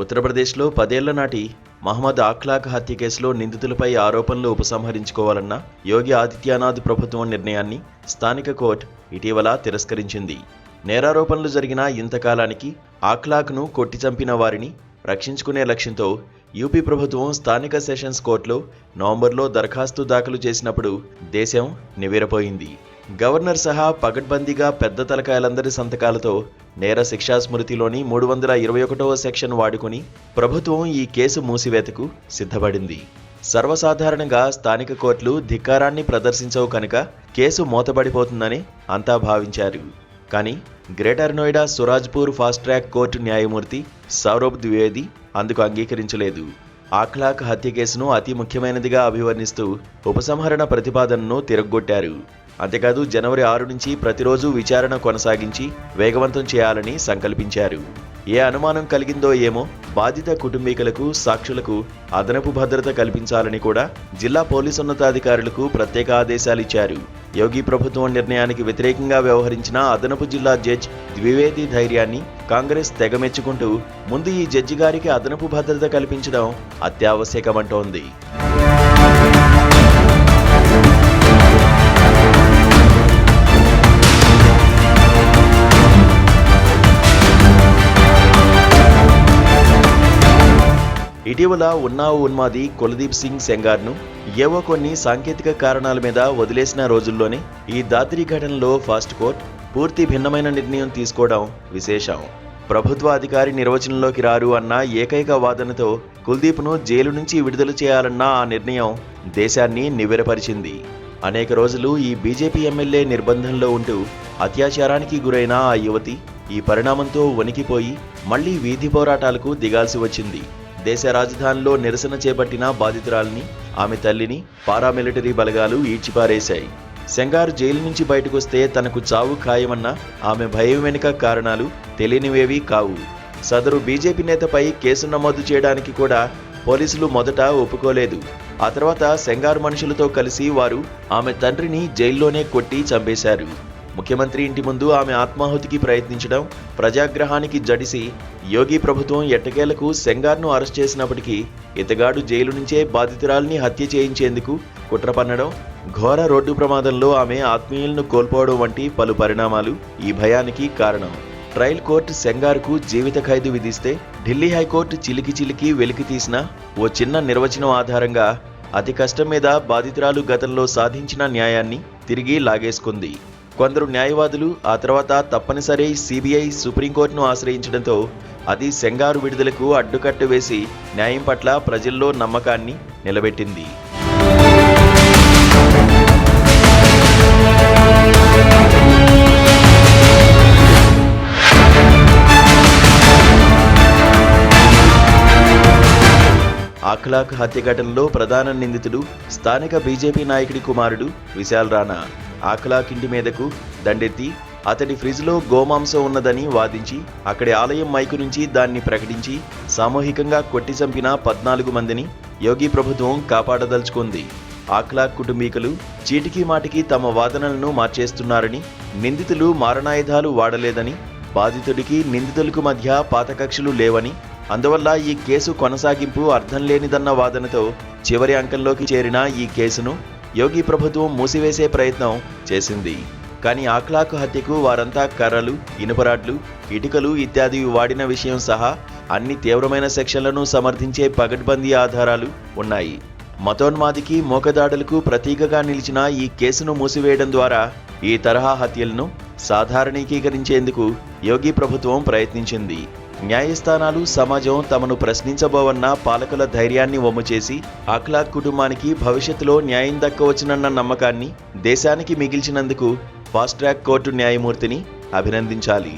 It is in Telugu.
ఉత్తరప్రదేశ్లో 10 ఏళ్ల నాటి మహమ్మద్ అఖ్లాక్ హత్య కేసులో నిందితులపై ఆరోపణలు ఉపసంహరించుకోవాలన్న యోగి ఆదిత్యనాథ్ ప్రభుత్వం నిర్ణయాన్ని స్థానిక కోర్టు ఇటీవల తిరస్కరించింది. నేరారోపణలు జరిగిన ఇంతకాలానికి అఖ్లాక్ను కొట్టి చంపిన వారిని రక్షించుకునే లక్ష్యంతో యూపీ ప్రభుత్వం స్థానిక సెషన్స్ కోర్టులో నవంబర్లో దరఖాస్తు దాఖలు చేసినప్పుడు దేశం నివ్వెరపోయింది. గవర్నర్ సహా పగడ్బందీగా పెద్ద తలకాయలందరి సంతకాలతో నేర శిక్షా స్మృతిలోని 321వ సెక్షన్ వాడుకుని ప్రభుత్వం ఈ కేసు మూసివేతకు సిద్ధపడింది. సర్వసాధారణంగా స్థానిక కోర్టులు ధిక్కారాన్ని ప్రదర్శించవు కనుక కేసు మూతబడిపోతుందని అంతా భావించారు. కానీ greater Noida Surajpur fast track court న్యాయమూర్తి సౌరభ్ ద్వివేది అందుకు అంగీకరించలేదు. అఖ్లాక్ హత్య కేసును అతి ముఖ్యమైనదిగా అభివర్ణిస్తూ ఉపసంహరణ ప్రతిపాదనను తిరగ్గొట్టారు. అంతేకాదు జనవరి 6 నుంచి ప్రతిరోజు విచారణ కొనసాగించి వేగవంతం చేయాలని సంకల్పించారు. ఏ అనుమానం కలిగిందో ఏమో బాధిత కుటుంబీకులకు, సాక్షులకు అదనపు భద్రత కల్పించాలని కూడా జిల్లా పోలీసు ఉన్నతాధికారులకు ప్రత్యేక ఆదేశాలిచ్చారు. యోగి ప్రభుత్వం నిర్ణయానికి వ్యతిరేకంగా వ్యవహరించిన అదనపు జిల్లా జడ్జి ద్వివేది ధైర్యాన్ని కాంగ్రెస్ తెగమెచ్చుకుంటూ ముందు ఈ జడ్జి గారికి అదనపు భద్రత కల్పించడం అత్యావశ్యకమంటోంది. ఇటీవల ఉన్నావ్ ఉన్మాది కులదీప్ సింగ్ సెంగార్ను ఏవో కొన్ని సాంకేతిక కారణాల మీద వదిలేసిన రోజుల్లోనే ఈ దాద్రి ఘటనలో ఫాస్ట్ కోర్ట్ పూర్తి భిన్నమైన నిర్ణయం తీసుకోవడం విశేషం. ప్రభుత్వ అధికారి నిర్వచనంలోకి రారు అన్న ఏకైక వాదనతో కుల్దీప్ను జైలు నుంచి విడుదల చేయాలన్న ఆ నిర్ణయం దేశాన్ని నివ్వెరపరిచింది. అనేక రోజులు ఈ బీజేపీ ఎమ్మెల్యే నిర్బంధంలో ఉంటూ అత్యాచారానికి గురైన ఆ యువతి ఈ పరిణామంతో వణికిపోయి మళ్లీ వీధి పోరాటాలకు దిగాల్సి వచ్చింది. దేశ రాజధానిలో నిరసన చేపట్టిన బాధితురాలిని, ఆమె తల్లిని పారామిలిటరీ బలగాలు ఈడ్చిపారేశాయి. సెంగార్ జైలు నుంచి బయటకొస్తే తనకు చావు ఖాయమన్న ఆమె భయం వెనుక కారణాలు తెలియనివేవీ కావు. సదరు బీజేపీ నేతపై కేసు నమోదు చేయడానికి కూడా పోలీసులు మొదట ఒప్పుకోలేదు. ఆ తర్వాత సెంగార్ మనుషులతో కలిసి వారు ఆమె తండ్రిని జైల్లోనే కొట్టి చంపేశారు. ముఖ్యమంత్రి ఇంటి ముందు ఆమె ఆత్మాహుతికి ప్రయత్నించడం ప్రజాగ్రహానికి జడిసి యోగి ప్రభుత్వం ఎట్టకేలకు సెంగార్ను అరెస్ట్ చేసినప్పటికీ ఇతగాడు జైలు నుంచే బాధితురాల్ని హత్య చేయించేందుకు కుట్ర పన్నడం, ఘోర రోడ్డు ప్రమాదంలో ఆమె ఆత్మీయులను కోల్పోవడం వంటి పలు పరిణామాలు ఈ భయానికి కారణం. ట్రయల్ కోర్టు సెంగార్కు జీవిత ఖైదు విధిస్తే ఢిల్లీ హైకోర్టు చిలికి వెలికి తీసిన ఓ చిన్న నిర్వచనం ఆధారంగా అతి కష్టం మీద బాధితురాలు గతంలో సాధించిన న్యాయాన్ని తిరిగి లాగేసుకుంది. కొందరు న్యాయవాదులు ఆ తర్వాత తప్పనిసరి సిబిఐ సుప్రీంకోర్టును ఆశ్రయించడంతో అది సెంగారు విడుదలకు అడ్డుకట్ట వేసి న్యాయం పట్ల ప్రజల్లో నమ్మకాన్ని నిలబెట్టింది. అఖ్లాక్ హత్య ఘటనలో ప్రధాన నిందితుడు స్థానిక బీజేపీ నాయకుడి కుమారుడు విశాల్ రాణా. అఖ్లాక్ ఇంటి మీదకు దండెత్తి అతడి ఫ్రిడ్జ్లో గోమాంసం ఉన్నదని వాదించి అక్కడి ఆలయం మైకు నుంచి దాన్ని ప్రకటించి సామూహికంగా కొట్టి చంపిన 14 మందిని యోగి ప్రభుత్వం కాపాడదలుచుకుంది. అఖ్లాక్ కుటుంబీకులు చీటికి మాటికి తమ వాదనలను మార్చేస్తున్నారని, నిందితులు మారణాయుధాలు వాడలేదని, బాధితుడికి నిందితులకు మధ్య పాత కక్షలు లేవని, అందువల్ల ఈ కేసు కొనసాగింపు అర్థం లేనిదన్న వాదనతో చివరి అంకంలోకి చేరిన ఈ కేసును యోగి ప్రభుత్వం మూసివేసే ప్రయత్నం చేసింది. కానీ అఖ్లాక్ హత్యకు వారంతా కర్రలు, ఇనుపరాడ్లు, ఇటుకలు ఇత్యాది వాడిన విషయం సహా అన్ని తీవ్రమైన సెక్షన్లను సమర్థించే పగడ్బందీ ఆధారాలు ఉన్నాయి. మతోన్మాదికి, మోకదాడులకు ప్రతీకగా నిలిచిన ఈ కేసును మూసివేయడం ద్వారా ఈ తరహా హత్యలను సాధారణీకరించేందుకు యోగి ప్రభుత్వం ప్రయత్నించింది. న్యాయస్థానాలు, సమాజం తమను ప్రశ్నించబోవన్న పాలకుల ధైర్యాన్ని వమ్ముచేసి అఖ్లాక్ కుటుంబానికి భవిష్యత్తులో న్యాయం దక్కవచ్చునన్న నమ్మకాన్ని దేశానికి మిగిల్చినందుకు ఫాస్ట్ ట్రాక్ కోర్టు న్యాయమూర్తిని అభినందించాలి.